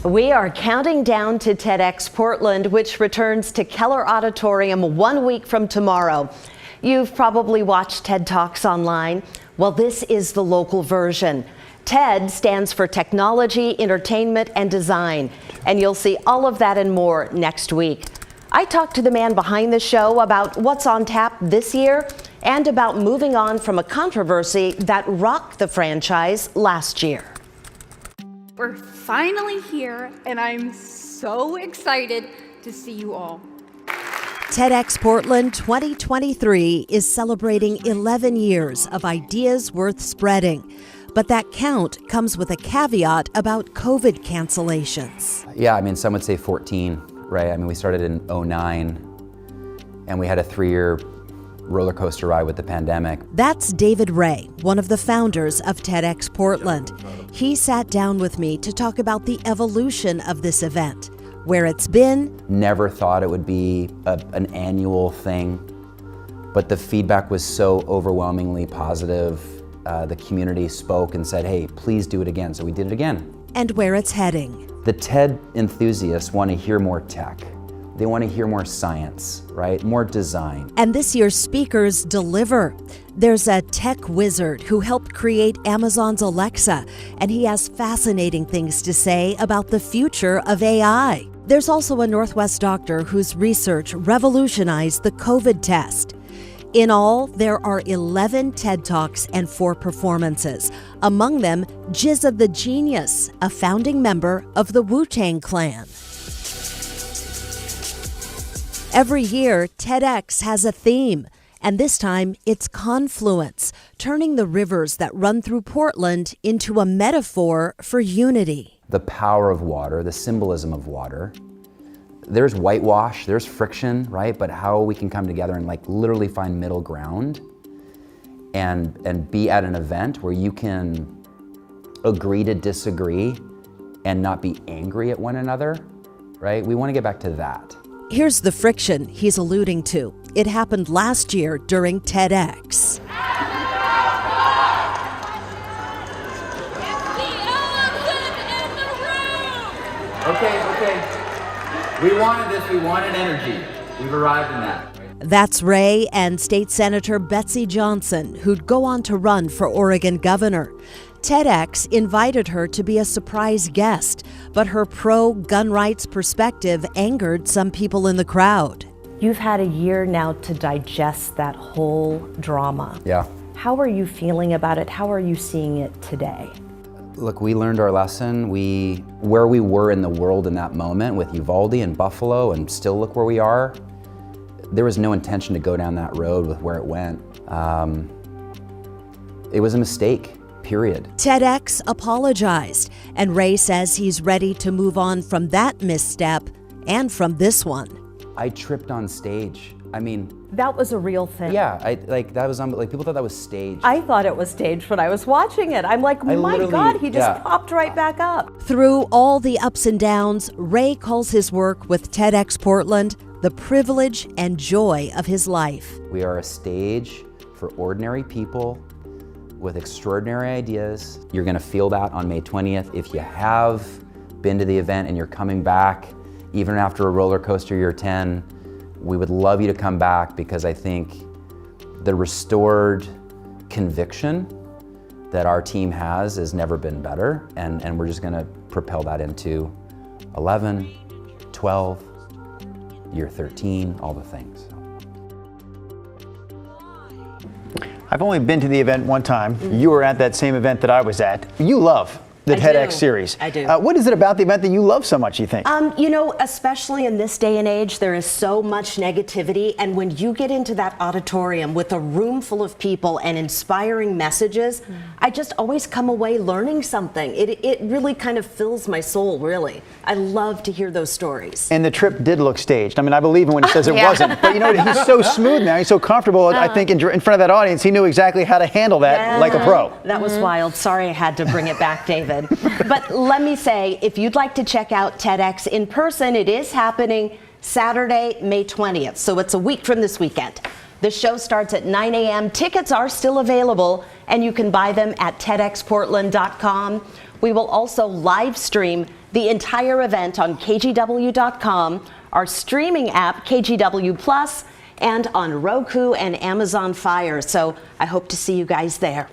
We are counting down to TEDxPortland, which returns to Keller Auditorium 1 week from tomorrow. You've probably watched TED Talks online. Well, this is the local version. TED stands for Technology, Entertainment, and Design, and you'll see all of that and more next week. I talked to the man behind the show about what's on tap this year and about moving on from a controversy that rocked the franchise last year. We're finally here, and I'm so excited to see you all. TEDxPortland 2023 is celebrating 11 years of ideas worth spreading. But that count comes with a caveat about COVID cancellations. Yeah, I mean, some would say 14, right? I mean, we started in 2009, and we had a 3-year roller coaster ride with the pandemic. That's David Ray, one of the founders of TEDxPortland. He sat down with me to talk about the evolution of this event, where it's been. Never thought it would be an annual thing, but the feedback was so overwhelmingly positive. The community spoke and said, hey, please do it again. So we did it again. And where it's heading. The TED enthusiasts want to hear more tech. They want to hear more science, right? More design. And this year's speakers deliver. There's a tech wizard who helped create Amazon's Alexa, and he has fascinating things to say about the future of AI. There's also a Northwest doctor whose research revolutionized the COVID test. In all, there are 11 TED Talks and 4 performances. Among them, Jizza the Genius, a founding member of the Wu-Tang Clan. Every year, TEDx has a theme, and this time it's confluence, turning the rivers that run through Portland into a metaphor for unity. The power of water, the symbolism of water. There's whitewash, there's friction, right? But how we can come together and like literally find middle ground and be at an event where you can agree to disagree and not be angry at one another, right? We want to get back to that. Here's the friction he's alluding to. It happened last year during TEDx. Okay. We wanted this, we wanted energy. We've arrived in that. That's Ray and State Senator Betsy Johnson, who'd go on to run for Oregon governor. TEDx invited her to be a surprise guest, but her pro-gun rights perspective angered some people in the crowd. You've had a year now to digest that whole drama. Yeah. How are you feeling about it? How are you seeing it today? Look, we learned our lesson. Where we were in the world in that moment with Uvalde and Buffalo, and still look where we are, there was no intention to go down that road with where it went. It was a mistake. Period. TEDx apologized, and Ray says he's ready to move on from that misstep and from this one. I tripped on stage. I mean, that was a real thing. Yeah, that was people thought that was staged. I thought it was staged when I was watching it. I'm like, my God, he just popped right back up. Through all the ups and downs, Ray calls his work with TEDxPortland the privilege and joy of his life. We are a stage for ordinary people with extraordinary ideas. You're gonna feel that on May 20th. If you have been to the event and you're coming back, even after a roller coaster year 10, we would love you to come back, because I think the restored conviction that our team has never been better, and we're just gonna propel that into 11, 12, year 13, all the things. I've only been to the event one time. You were at that same event that I was at. You love the TEDx series. I do. What is it about the event that you love so much, you think? You know, especially in this day and age, there is so much negativity. And when you get into that auditorium with a room full of people and inspiring messages, I just always come away learning something. It really kind of fills my soul, really. I love to hear those stories. And the trip did look staged. I mean, I believe him when he says it wasn't. But you know, he's so smooth now. He's so comfortable. I think in front of that audience, he knew exactly how to handle that like a pro. That was wild. Sorry I had to bring it back, David. But let me say, if you'd like to check out TEDx in person, it is happening Saturday, May 20th. So it's a week from this weekend. The show starts at 9 a.m. Tickets are still available, and you can buy them at TEDxPortland.com. We will also live stream the entire event on KGW.com, our streaming app, KGW Plus, and on Roku and Amazon Fire. So I hope to see you guys there.